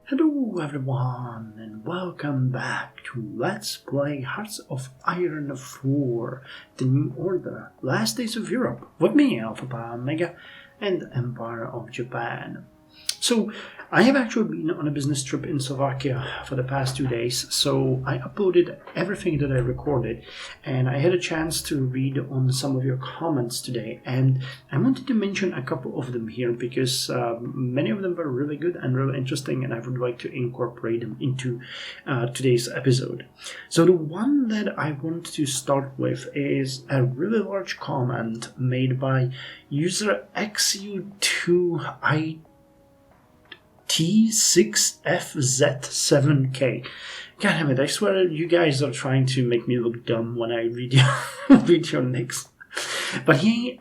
Hello everyone and welcome back to Let's Play Hearts of Iron 4, The New Order, Last Days of Europe, with me, Alpha Pi Omega, and Empire of Japan. So, I have actually been on a business trip in Slovakia for the past 2 days, so I uploaded everything that I recorded, and I had a chance to read on some of your comments today, and I wanted to mention a couple of them here because many of them were really good and really interesting, and I would like to incorporate them into today's episode. So the one that I want to start with is a really large comment made by user XU2IT T6FZ7K. God damn it, I swear you guys are trying to make me look dumb when I read your nicks. But he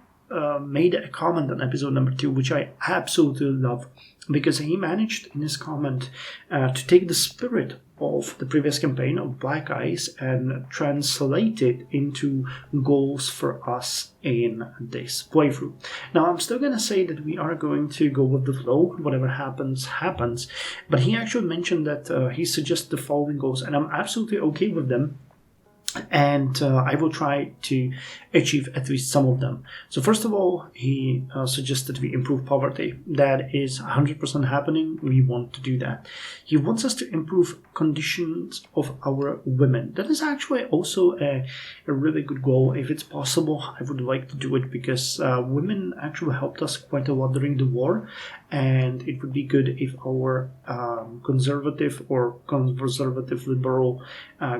made a comment on episode number 2, which I absolutely love, because he managed in his comment to take the spirit of the previous campaign of Black Ice and translate it into goals for us in this playthrough. Now, I'm still going to say that we are going to go with the flow, whatever happens, happens, but he actually mentioned that he suggests the following goals, and I'm absolutely okay with them. And I will try to achieve at least some of them. So first of all, he suggested we improve poverty. That is 100% happening. We want to do that. He wants us to improve conditions of our women. That is actually also a really good goal. If it's possible, I would like to do it because women actually helped us quite a lot during the war. And it would be good if our conservative or conservative liberal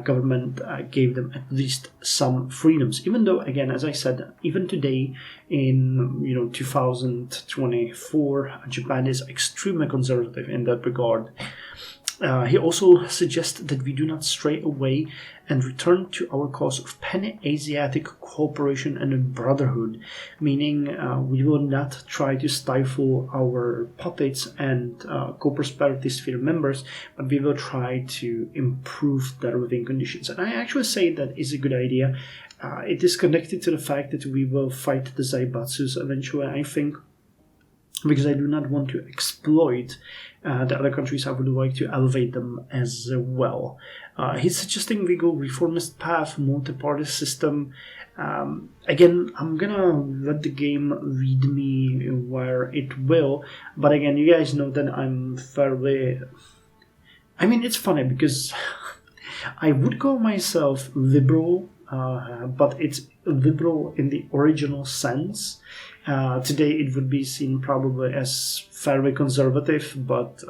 government gave them at least some freedoms. Even though, again, as I said, even today in 2024, Japan is extremely conservative in that regard. He also suggests that we do not stray away and return to our cause of Pan-Asiatic cooperation and brotherhood, meaning we will not try to stifle our puppets and co-prosperity sphere members, but we will try to improve their living conditions. And I actually say that is a good idea. It is connected to the fact that we will fight the Zaibatsus eventually, I think, because I do not want to exploit the other countries. I would like to elevate them as well. He's suggesting we go reformist path, multi-party system. Again, I'm gonna let the game read me where it will, but again, you guys know that I'm fairly... I mean, it's funny because I would call myself liberal, but it's liberal in the original sense. Today it would be seen probably as fairly conservative, but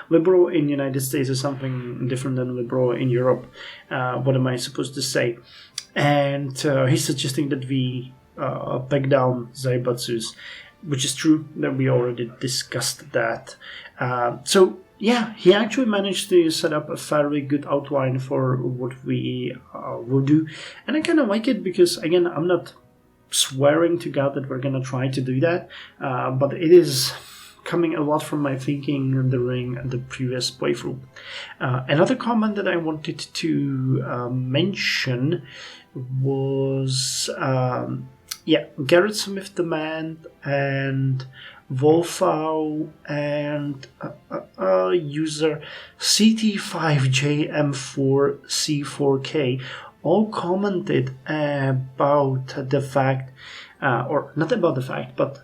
liberal in the United States is something different than liberal in Europe. What am I supposed to say? And he's suggesting that we peg down Zaibatsus, which is true, that we already discussed that. So yeah, he actually managed to set up a fairly good outline for what we will do. And I kind of like it because, again, I'm not swearing to God that we're going to try to do that, but it is coming a lot from my thinking during the previous playthrough. Another comment that I wanted to mention was, Garrett Smith Demand and Wolfau and user CT5JM4C4K all commented about the fact, or not about the fact, but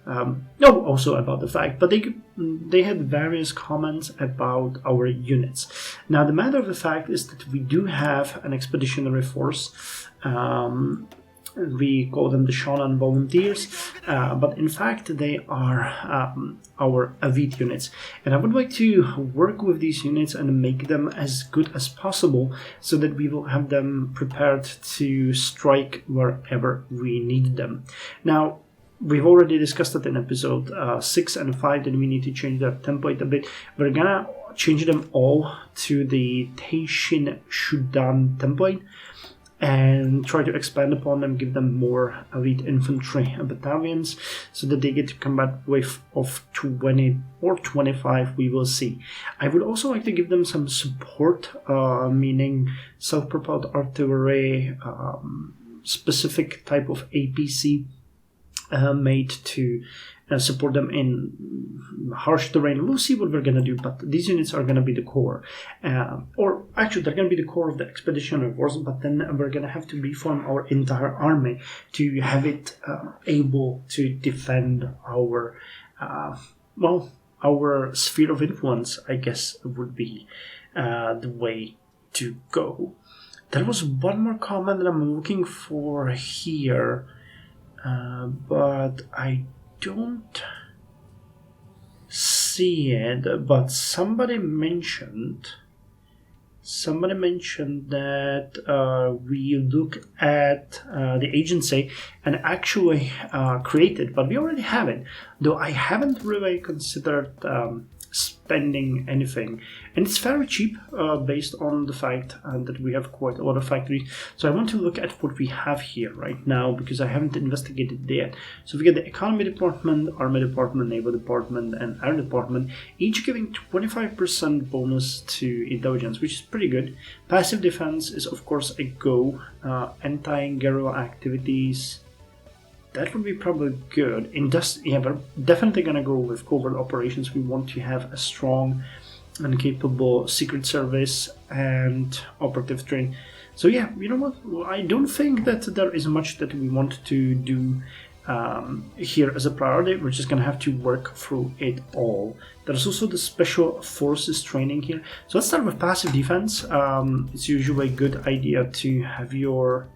also about the fact, but they had various comments about our units. Now, the matter of the fact is that we do have an expeditionary force. We call them the Shonan Volunteers, but in fact they are our elite units. And I would like to work with these units and make them as good as possible so that we will have them prepared to strike wherever we need them. Now, we've already discussed it in episode 6 and 5 that we need to change that template a bit. We're gonna change them all to the Teishin Shudan template and try to expand upon them, give them more elite infantry battalions so that they get to combat wave of 20 or 25, we will see. I would also like to give them some support, meaning self-propelled artillery, specific type of APC made to support them in harsh terrain. We'll see what we're going to do, but these units are going to be the core. Or actually, they're going to be the core of the expeditionary force, but then we're going to have to reform our entire army to have it able to defend our, our sphere of influence, I guess would be the way to go. There was one more comment that I'm looking for here, but I don't see it. But somebody mentioned that we look at the agency and actually create it, but we already have it, though I haven't really considered spending anything, and it's very cheap based on the fact that we have quite a lot of factories. So I want to look at what we have here right now, because I haven't investigated it yet. So we get the economy department, army department, naval department, and air department, each giving 25% bonus to intelligence, which is pretty good. Passive defense is of course a go. Anti-guerrilla activities, that would be probably good. We're definitely going to go with covert operations. We want to have a strong and capable secret service and operative train. So yeah, you know what? I don't think that there is much that we want to do here as a priority. We're just going to have to work through it all. There's also the special forces training here. So let's start with passive defense. It's usually a good idea to have your...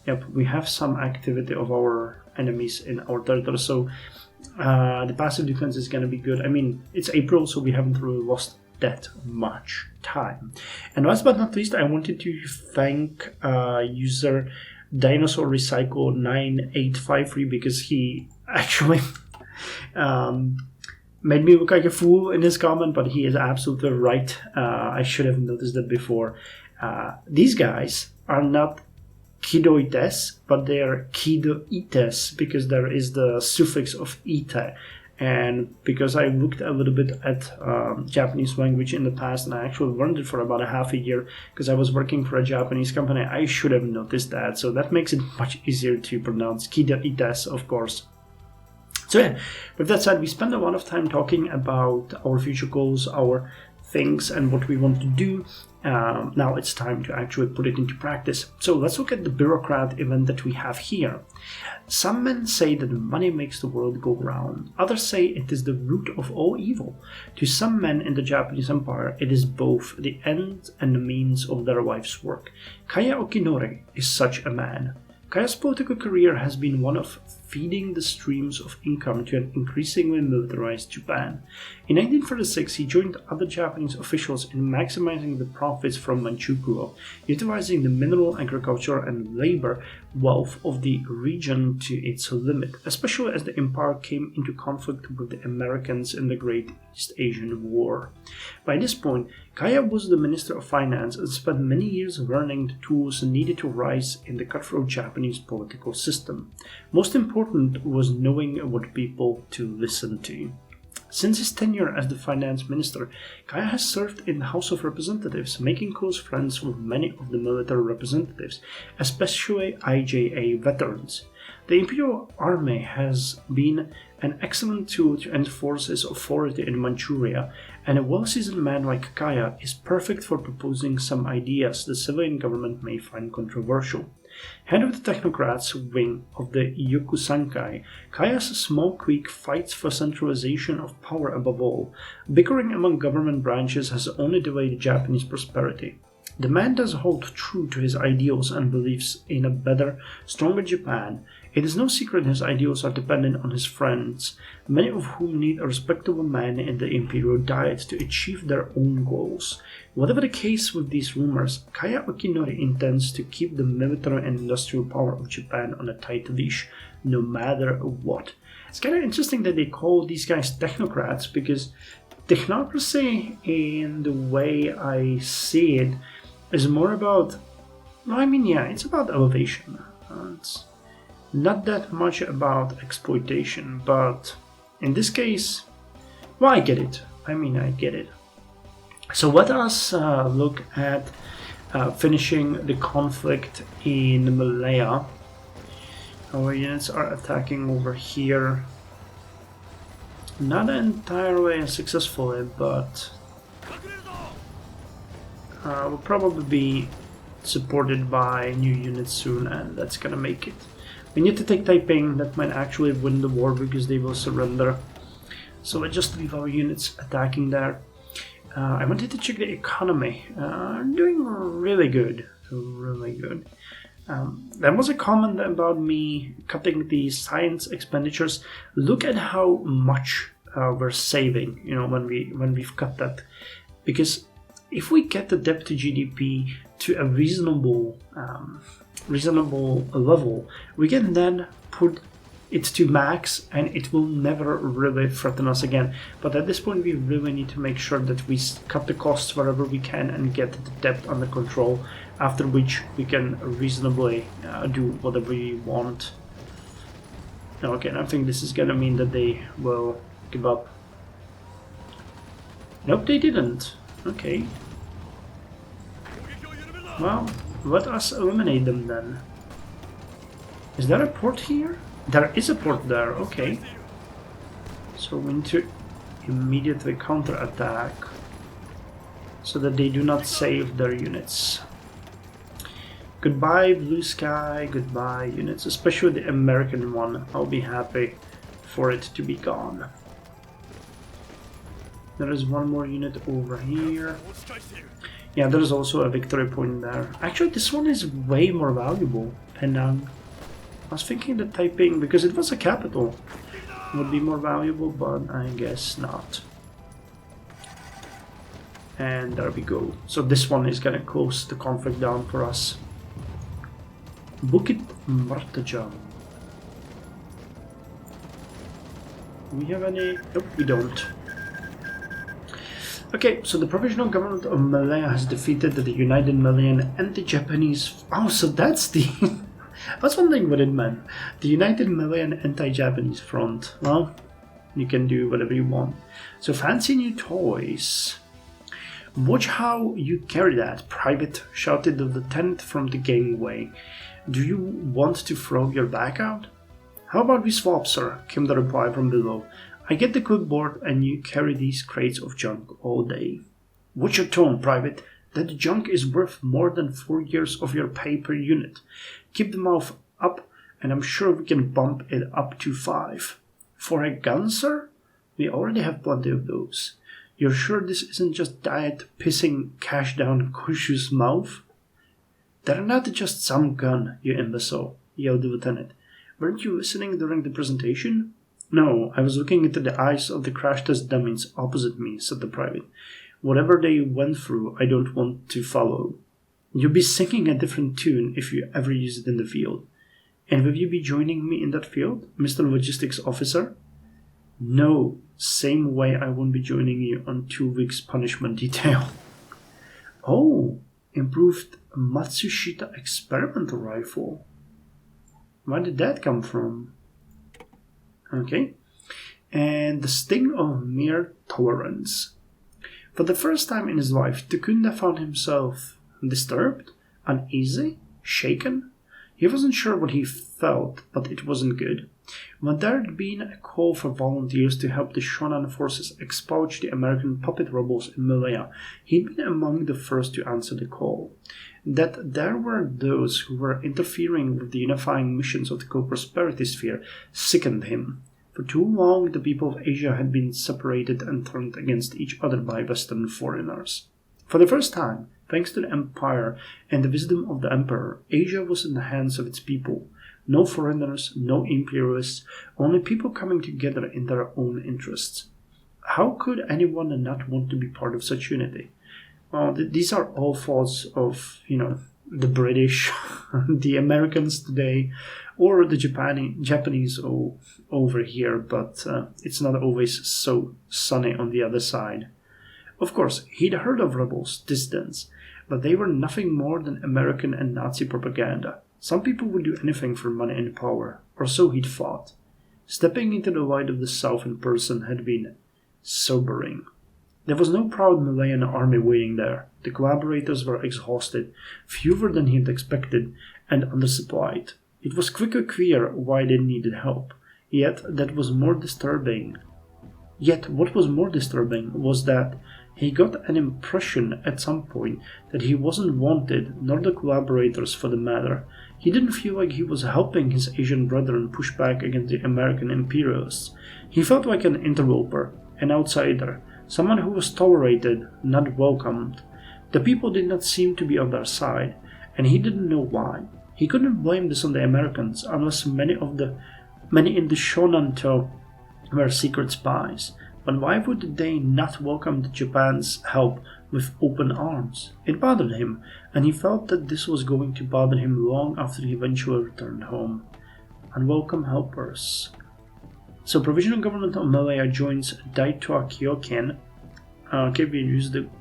Yep, we have some activity of our enemies in our territory, so the passive defense is going to be good. I mean, it's April, so we haven't really lost that much time. And last but not least, I wanted to thank user Dinosaur Recycle 9853, because he actually made me look like a fool in his comment, but he is absolutely right. I should have noticed that before. These guys are not Kidoites, but they are Kidoites, because there is the suffix of ite. And because I looked a little bit at Japanese language in the past, and I actually learned it for about a half a year because I was working for a Japanese company, I should have noticed that. So that makes it much easier to pronounce. Kidoites, of course. So yeah, with that said, we spend a lot of time talking about our future goals, our things, and what we want to do. Now it's time to actually put it into practice. So let's look at the bureaucrat event that we have here. Some men say that money makes the world go round. Others say it is the root of all evil. To some men in the Japanese Empire, it is both the end and the means of their life's work. Kaya Okinori is such a man. Kaya's political career has been one of feeding the streams of income to an increasingly militarized Japan. In 1936, he joined other Japanese officials in maximizing the profits from Manchukuo, utilizing the mineral, agriculture, and labor wealth of the region to its limit, especially as the empire came into conflict with the Americans in the Great East Asian War. By this point, Kaya was the Minister of Finance and spent many years learning the tools needed to rise in the cutthroat Japanese political system. Most important was knowing what people to listen to. Since his tenure as the finance minister, Kaya has served in the House of Representatives, making close friends with many of the military representatives, especially IJA veterans. The Imperial Army has been an excellent tool to enforce its authority in Manchuria, and a well-seasoned man like Kaya is perfect for proposing some ideas the civilian government may find controversial. Head of the technocrats wing of the Yokusankai, Kaya's small clique fights for centralization of power above all. Bickering among government branches has only delayed Japanese prosperity. The man does hold true to his ideals and believes in a better, stronger Japan. It is no secret his ideals are dependent on his friends, many of whom need a respectable man in the imperial diet to achieve their own goals. Whatever the case with these rumors, Kaya Okinori intends to keep the military and industrial power of Japan on a tight leash, no matter what. It's kind of interesting that they call these guys technocrats, because technocracy, in the way I see it, is more about, it's about elevation. It's not that much about exploitation, but in this case, I get it. I get it. So let us look at finishing the conflict in Malaya. Our units are attacking over here. Not entirely successfully, but will probably be supported by new units soon, and that's gonna make it. We need to take Taiping. That might actually win the war because they will surrender. So let's just leave our units attacking there. I wanted to check the economy. Doing really good. Really good. There was a comment about me cutting the science expenditures. Look at how much we're saving, you know, when we've cut that. Because if we get the debt to GDP to a reasonable level, we can then put it to max, and it will never really threaten us again. But at this point, we really need to make sure that we cut the costs wherever we can and get the debt under control, after which we can reasonably do whatever we want. Okay, I think this is gonna mean that they will give up. Nope, they didn't. Okay. Well, let us eliminate them then. Is there a port here? There is a port there, okay. So we need to immediately counterattack so that they do not save their units. Goodbye blue sky, goodbye units, especially the American one. I'll be happy for it to be gone. There is one more unit over here. Yeah, there's also a victory point there. Actually, this one is way more valuable. Penang. I was thinking that Taiping, because it was a capital, would be more valuable, but I guess not. And there we go. So this one is gonna close the conflict down for us. Bukit Martajam. Do we have any? Nope, we don't. Okay, so the provisional government of Malaya has defeated the United Malayan anti-Japanese. Oh, so that's the. I was wondering what it meant. The United Malayan Anti-Japanese Front. Well, you can do whatever you want. So fancy new toys. Watch how you carry that, Private, shouted the lieutenant from the gangway. Do you want to throw your back out? How about we swap, sir, came the reply from below. I get the clipboard and you carry these crates of junk all day. Watch your tone, Private. That junk is worth more than 4 years of your pay per unit. Keep the mouth up, and I'm sure we can bump it up to 5. For a gun, sir? We already have plenty of those. You're sure this isn't just diet pissing cash down Kushu's mouth? They're not just some gun, you imbecile, yelled the lieutenant. Weren't you listening during the presentation? No, I was looking into the eyes of the crash test dummies opposite me, said the private. Whatever they went through, I don't want to follow. You'll be singing a different tune if you ever use it in the field. And will you be joining me in that field, Mr. Logistics Officer? No, same way I won't be joining you on 2 weeks punishment detail. Oh, improved Matsushita experimental rifle. Where did that come from? Okay. And the sting of mere tolerance. For the first time in his life, Takunda found himself disturbed, uneasy, shaken. He wasn't sure what he felt, but it wasn't good. When there had been a call for volunteers to help the Shonan forces expulse the American puppet rebels in Malaya, he'd been among the first to answer the call. That there were those who were interfering with the unifying missions of the co-prosperity sphere sickened him. For too long, the people of Asia had been separated and turned against each other by Western foreigners. For the first time, thanks to the Empire and the wisdom of the Emperor, Asia was in the hands of its people. No foreigners, no imperialists, only people coming together in their own interests. How could anyone not want to be part of such unity? Well, these are all faults of, the British, the Americans today, or the Japanese over here, but it's not always so sunny on the other side. Of course, he'd heard of rebels, dissidents, but they were nothing more than American and Nazi propaganda. Some people would do anything for money and power, or so he'd thought. Stepping into the light of the South in person had been sobering. There was no proud Malayan army waiting there. The collaborators were exhausted, fewer than he'd expected, and undersupplied. It was quickly clear why they needed help, yet that was more disturbing. Yet what was more disturbing was that he got an impression at some point that he wasn't wanted, nor the collaborators for the matter. He didn't feel like he was helping his Asian brethren push back against the American imperialists. He felt like an interloper, an outsider, someone who was tolerated, not welcomed. The people did not seem to be on their side, and he didn't know why. He couldn't blame this on the Americans, unless many in the Shonan were secret spies. But why would they not welcome Japan's help with open arms? It bothered him, and he felt that this was going to bother him long after he eventually returned home. Unwelcome helpers. So Provisional Government of Malaya joins Daitoa Kyoken. We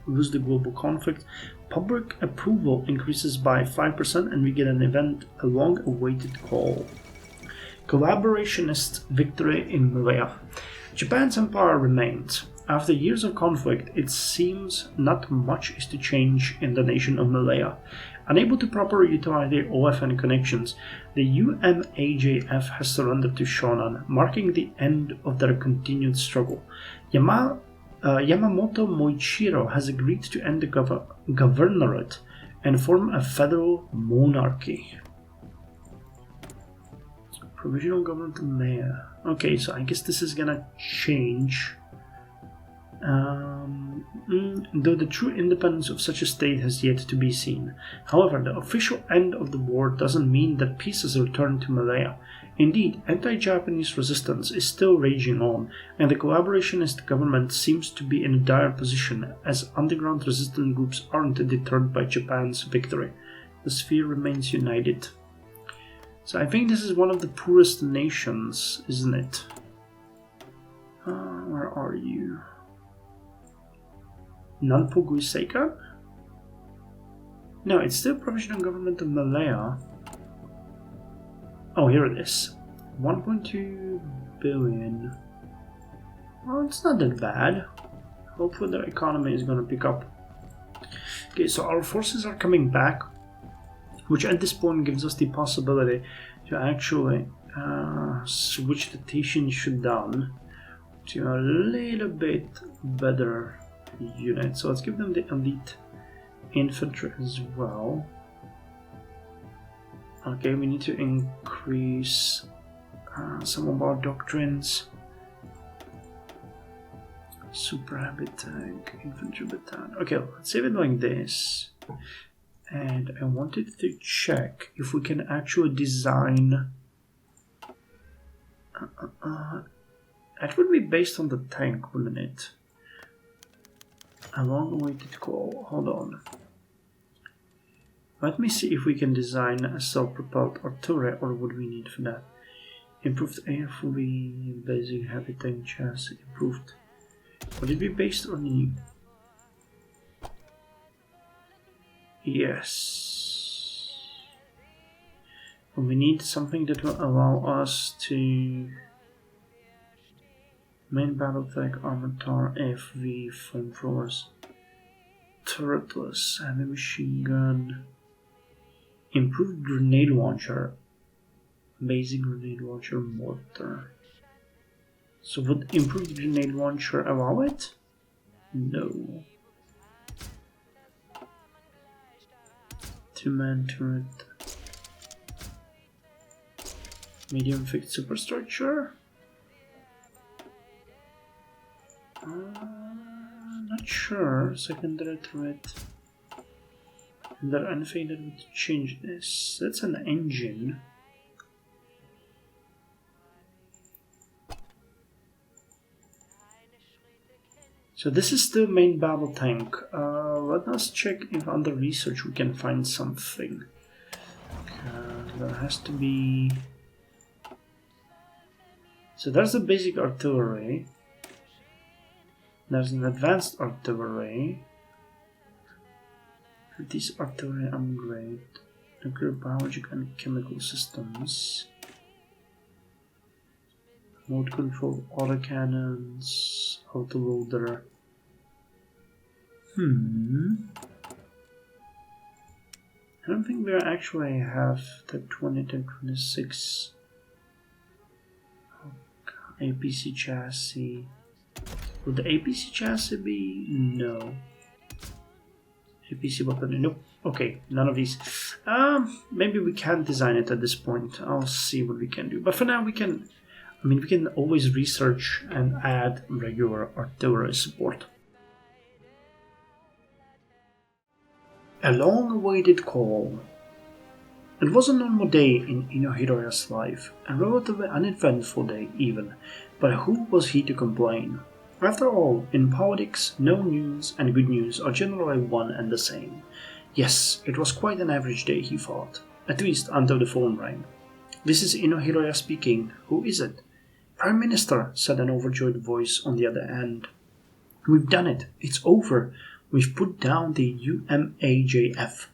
lose the global conflict. Public approval increases by 5% and we get a long-awaited call. Collaborationist victory in Malaya. Japan's empire remains. After years of conflict, it seems not much is to change in the nation of Malaya. Unable to properly utilize their OFN connections, the UMAJF has surrendered to Shonan, marking the end of their continued struggle. Yamamoto Moichiro has agreed to end the governorate and form a federal monarchy. Provisional government of Malaya. Okay, so I guess this is gonna change. Though the true independence of such a state has yet to be seen. However, the official end of the war doesn't mean that peace has returned to Malaya. Indeed, anti-Japanese resistance is still raging on, and the collaborationist government seems to be in a dire position, as underground resistance groups aren't deterred by Japan's victory. The sphere remains united. So I think this is one of the poorest nations, isn't it? Where are you? Nanpogu Seika? No, it's still Provisional Government of Malaya. Oh, here it is. 1.2 billion. Well, it's not that bad. Hopefully their economy is gonna pick up. Okay, so our forces are coming back, which at this point gives us the possibility to actually switch the Taishin Shudan to a little bit better unit. So let's give them the elite infantry as well. Okay, we need to increase some of our doctrines. Super habit tank, infantry battalion. Okay, let's save it like this. And I wanted to check if we can actually design. That would be based on the tank, wouldn't it? A long-awaited call. Hold on. Let me see if we can design a self-propelled artillery, or what we need for that. Improved AFV, basic heavy tank chassis, improved. Would it be based on the... Yes. We need something that will allow us to... Main battle tank, armored tower, AFV, flamethrowers, turretless, heavy machine gun, improved grenade launcher, basic grenade launcher, mortar. So would improved grenade launcher allow it? No. Two-man turret, medium fixed superstructure. Not sure. Secondary turret. Is there anything that would change this? That's an engine. So this is the main battle tank. Let us check if under research we can find something. There has to be... So there's the basic artillery. There's an advanced artillery. This artillery upgrade. Nuclear, biological and chemical systems. Mode control, autocannons, autoloader. I don't think we actually have Type 20, Type 26. APC chassis. Would the APC chassis be? No. APC weapon? Nope. Okay, none of these. Maybe we can design it at this point. I'll see what we can do. But for now, we can always research and add regular artillery support. A long-awaited call. It was a normal day in Inohira's life, a relatively uneventful day even, but who was he to complain? After all, in politics, no news and good news are generally one and the same. Yes, it was quite an average day, he thought, at least until the phone rang. This is Inohira speaking. Who is it? Prime Minister, said an overjoyed voice on the other end. We've done it. It's over. We've put down the UMAJF.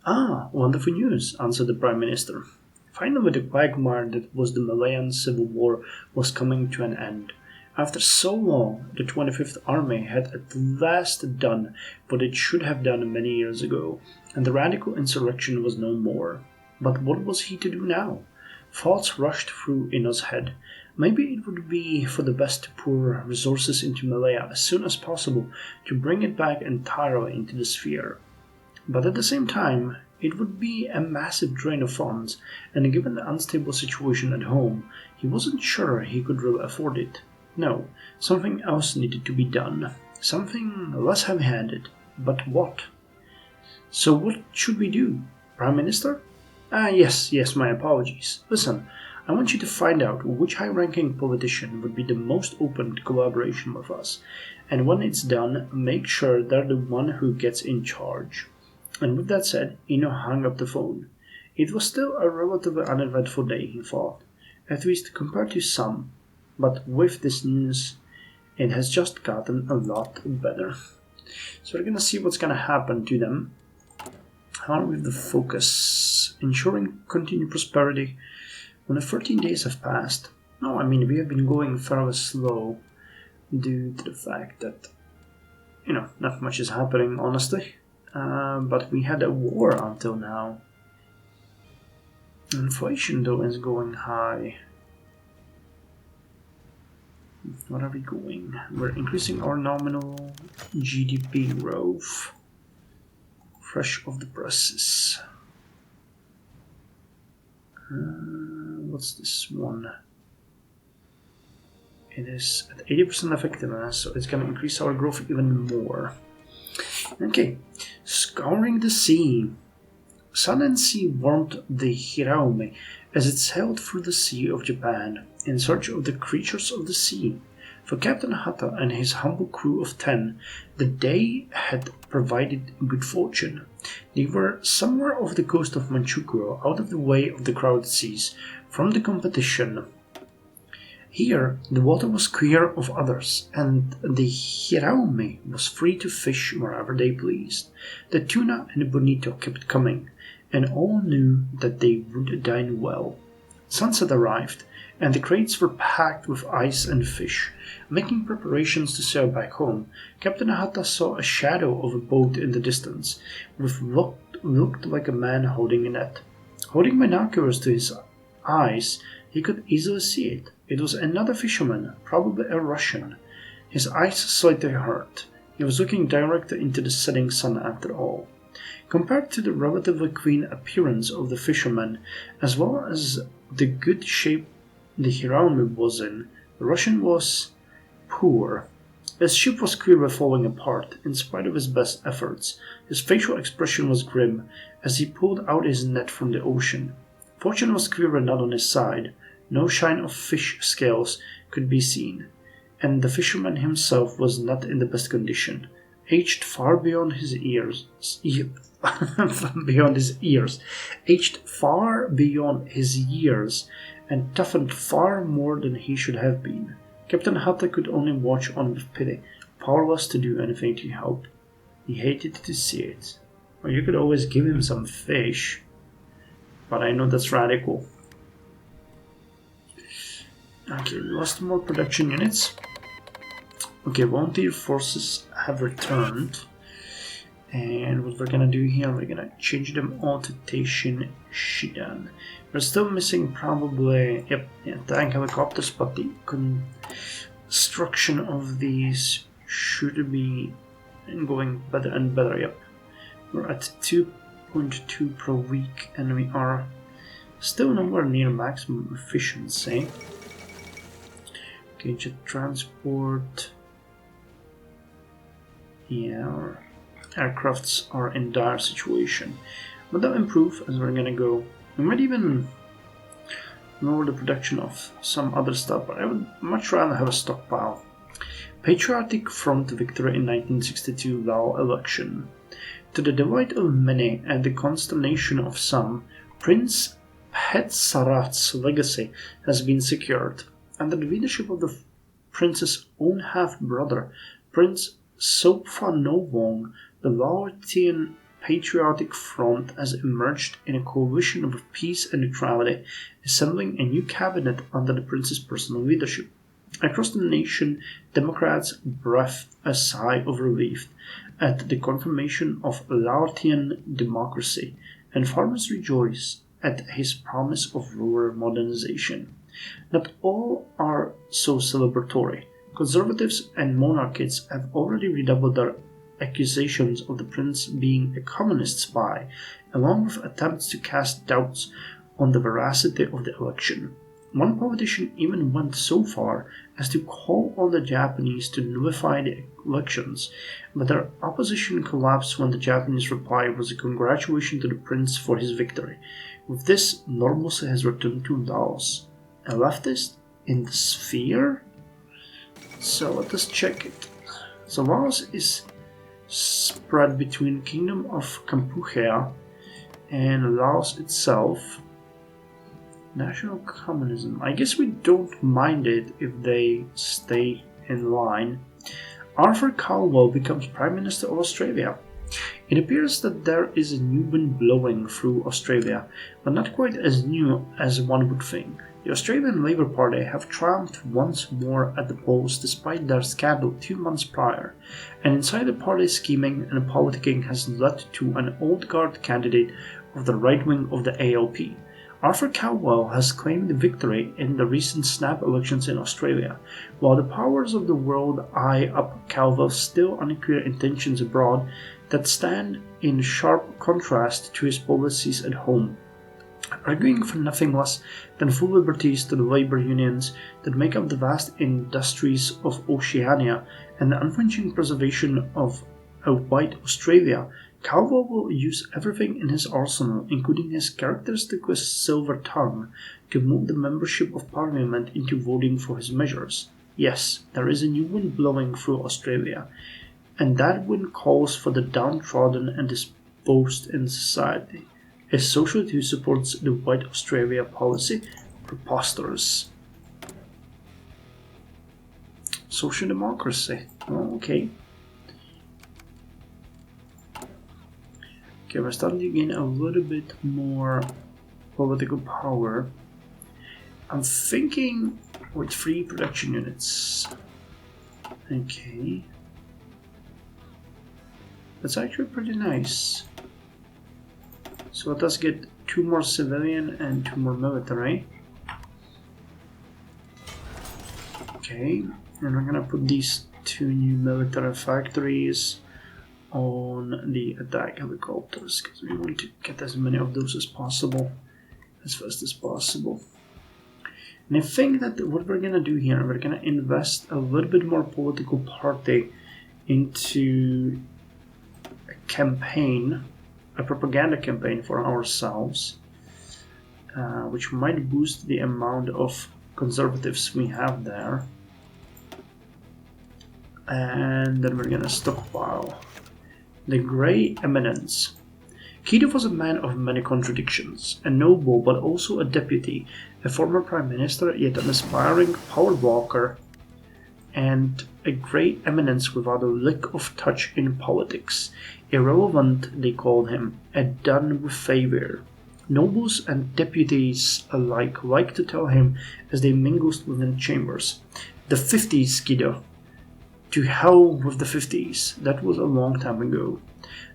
Ah, wonderful news, answered the Prime Minister. Finally the quagmire that was the Malayan Civil War was coming to an end. After so long, the 25th Army had at last done what it should have done many years ago, and the radical insurrection was no more. But what was he to do now? Thoughts rushed through Ino's head. Maybe it would be for the best to pour resources into Malaya as soon as possible to bring it back entirely into the sphere. But at the same time, it would be a massive drain of funds, and given the unstable situation at home, he wasn't sure he could really afford it. No, something else needed to be done. Something less heavy-handed. But what? So what should we do? Prime Minister? Yes, my apologies. Listen, I want you to find out which high-ranking politician would be the most open to collaboration with us, and when it's done, make sure they're the one who gets in charge. And with that said, Ino hung up the phone. It was still a relatively uneventful day, he thought, at least compared to some, but with this news, it has just gotten a lot better. So we're gonna see what's gonna happen to them. How are we with the focus? Ensuring continued prosperity. When the 13 days have passed, we have been going fairly slow due to the fact that, not much is happening, honestly. But we had a war until now. Inflation, though, is going high. What are we going? We're increasing our nominal GDP growth. Fresh off the presses. What's this one? It is at 80% effectiveness, so it's going to increase our growth even more. Okay, scouring the sea. Sun and sea warmed the Hiraumi as it sailed through the sea of Japan in search of the creatures of the sea. For Captain Hatta and his humble crew of 10, the day had provided good fortune. They were somewhere off the coast of Manchukuo, out of the way of the crowded seas, from the competition. Here, the water was clear of others, and the Hiraumi was free to fish wherever they pleased. The tuna and the bonito kept coming, and all knew that they would dine well. Sunset arrived, and the crates were packed with ice and fish. Making preparations to sail back home, Captain Hatta saw a shadow of a boat in the distance, with what looked like a man holding a net. Holding binoculars to his eyes, he could easily see it. It was another fisherman, probably a Russian. His eyes slightly hurt. He was looking directly into the setting sun after all. Compared to the relatively clean appearance of the fisherman, as well as the good shape the Hiraumi was in, the Russian was poor. His ship was clearly falling apart, in spite of his best efforts. His facial expression was grim, as he pulled out his net from the ocean. Fortune was clearly not on his side. No shine of fish scales could be seen, and the fisherman himself was not in the best condition, aged far beyond his years, and toughened far more than he should have been. Captain Hatta could only watch on with pity, powerless to do anything to help. He hated to see it. Or you could always give him some fish, but I know that's radical. Okay, we lost more production units. Okay, volunteer forces have returned. And what we're gonna do here, we're gonna change them all to Teishin Shidan. We're still missing probably, tank helicopters, but construction of these should be going better and better. Yep, we're at 2.2 per week, and we are still nowhere near maximum efficiency. Okay, jet transport. Yeah, our aircrafts are in dire situation, but they'll improve as we're gonna go. We might even lower the production of some other stuff, but I would much rather have a stockpile. Patriotic Front victory in 1962 Lao election. To the delight of many and the consternation of some, Prince Petsarat's legacy has been secured. Under the leadership of the prince's own half-brother, Prince Sophanovong, the Laotian Patriotic Front has emerged in a coalition of peace and neutrality, assembling a new cabinet under the prince's personal leadership. Across the nation, Democrats breathed a sigh of relief at the confirmation of Laotian democracy, and farmers rejoice at his promise of rural modernization. Not all are so celebratory. Conservatives and monarchists have already redoubled their accusations of the prince being a communist spy, along with attempts to cast doubts on the veracity of the election. One politician even went so far as to call on the Japanese to nullify the elections, but their opposition collapsed when the Japanese reply was a congratulation to the prince for his victory. With this, normalcy has returned to Laos. A leftist in the sphere? So let us check it. So Laos is spread between Kingdom of Kampuchea and Laos itself. National communism. I guess we don't mind it if they stay in line. Arthur Calwell becomes Prime Minister of Australia. It appears that there is a new wind blowing through Australia, but not quite as new as one would think. The Australian Labor Party have triumphed once more at the polls despite their scandal 2 months prior, and inside the party scheming and politicking has led to an old guard candidate of the right wing of the ALP. Arthur Calwell has claimed victory in the recent snap elections in Australia, while the powers of the world eye up Calwell's still unclear intentions abroad that stand in sharp contrast to his policies at home, arguing for nothing less than full liberties to the labour unions that make up the vast industries of Oceania and the unflinching preservation of a white Australia. Calwell will use everything in his arsenal, including his characteristic silver tongue, to move the membership of Parliament into voting for his measures. Yes, there is a new wind blowing through Australia, and that wind calls for the downtrodden and disposed in society. A socialist who supports the White Australia policy? Preposterous. Social democracy. Oh, okay. Okay, we're starting to gain a little bit more political power. I'm thinking with 3 production units. Okay. That's actually pretty nice. So let us get 2 more civilian and 2 more military. Okay, and we're gonna put these 2 new military factories on the attack helicopters, because we want to get as many of those as possible, as fast as possible. And I think that what we're gonna do here, we're gonna invest a little bit more political party into a campaign, a propaganda campaign for ourselves, which might boost the amount of conservatives we have there. And then we're gonna stockpile. The Grey Eminence. Kido was a man of many contradictions, a noble but also a deputy, a former prime minister yet an aspiring power walker, and a grey eminence without a lick of touch in politics. Irrelevant, they called him, a done with favour. Nobles and deputies alike liked to tell him as they mingled within chambers, "The 50s, Kido. To hell with the 50s, that was a long time ago."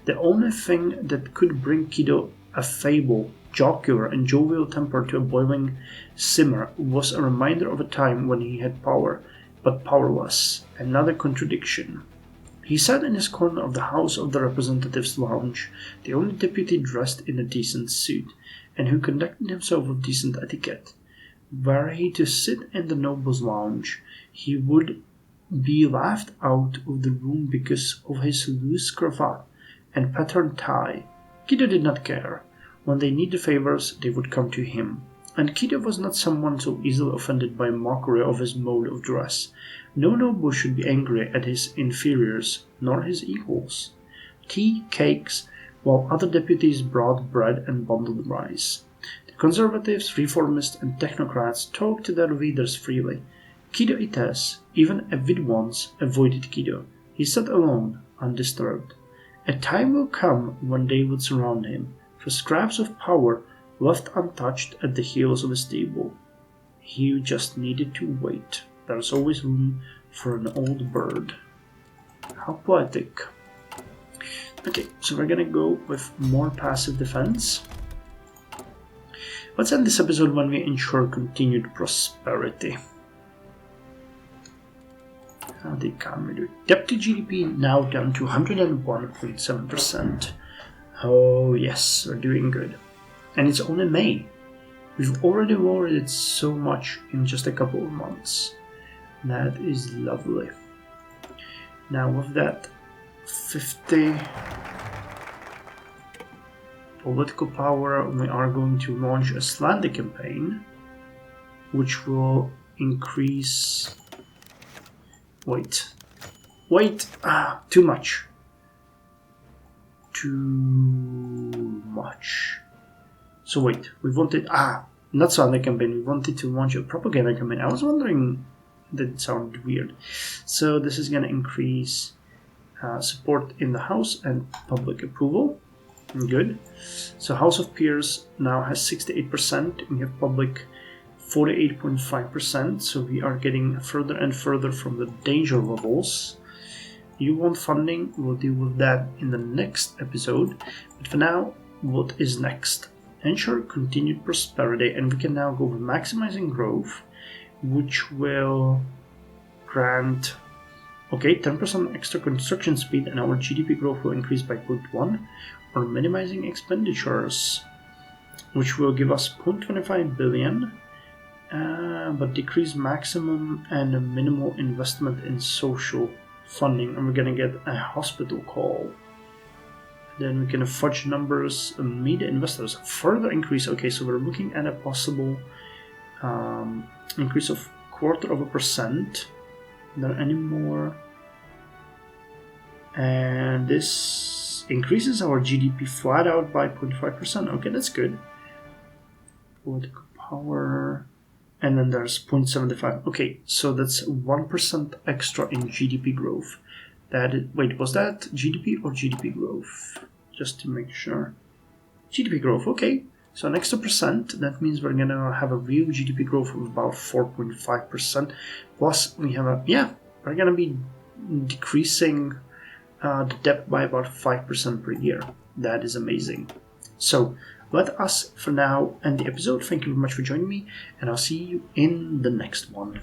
The only thing that could bring Kido a fable, jocular and jovial temper to a boiling simmer was a reminder of a time when he had power, but powerless. Another contradiction. He sat in his corner of the House of the Representatives lounge, the only deputy dressed in a decent suit, and who conducted himself with decent etiquette. Were he to sit in the noble's lounge, he would be laughed out of the room because of his loose cravat and patterned tie. Kido did not care. When they needed favors, they would come to him. And Kido was not someone so easily offended by mockery of his mode of dress. No noble should be angry at his inferiors, nor his equals. Tea, cakes, while other deputies brought bread and bundled rice. The conservatives, reformists, and technocrats talked to their leaders freely. Kido Ites, even avid ones, avoided Kido. He sat alone, undisturbed. A time will come when they would surround him, for scraps of power left untouched at the heels of his table. He just needed to wait. There's always room for an old bird. How poetic. Okay, so we're gonna go with more passive defense. Let's end this episode when we ensure continued prosperity. How the economy do? Debt to GDP now down to 101.7%. Oh yes, we're doing good. And it's only May. We've already lowered it so much in just a couple of months. That is lovely. Now with that 50 political power, we are going to launch a slander campaign, which will increase... Wait, too much. So wait, we wanted, not slander campaign, we wanted to launch a propaganda campaign. I was wondering, that sounded weird. So this is going to increase support in the House and public approval. Good. So House of Peers now has 68%, we have public 48.5%, so we are getting further and further from the danger levels. You want funding, we'll deal with that in the next episode. But for now, what is next? Ensure continued prosperity, and we can now go with maximizing growth, which will grant 10% extra construction speed, and our GDP growth will increase by 0.1, or minimizing expenditures, which will give us 0.25 billion, but decrease maximum and a minimal investment in social funding, and we're gonna get a hospital call. Then we can fudge numbers, media investors, further increase. Okay, so we're looking at a possible increase of 0.25%. Not anymore. And this increases our GDP flat out by 0.5%. Okay, that's good. Political power. And then there's 0.75. Okay, so that's 1% extra in GDP growth. Wait, was that GDP or GDP growth? Just to make sure. GDP growth, okay. So an extra percent, that means we're gonna have a real GDP growth of about 4.5%. Plus we have we're gonna be decreasing the debt by about 5% per year. That is amazing. So let us, for now, end the episode. Thank you very much for joining me, and I'll see you in the next one.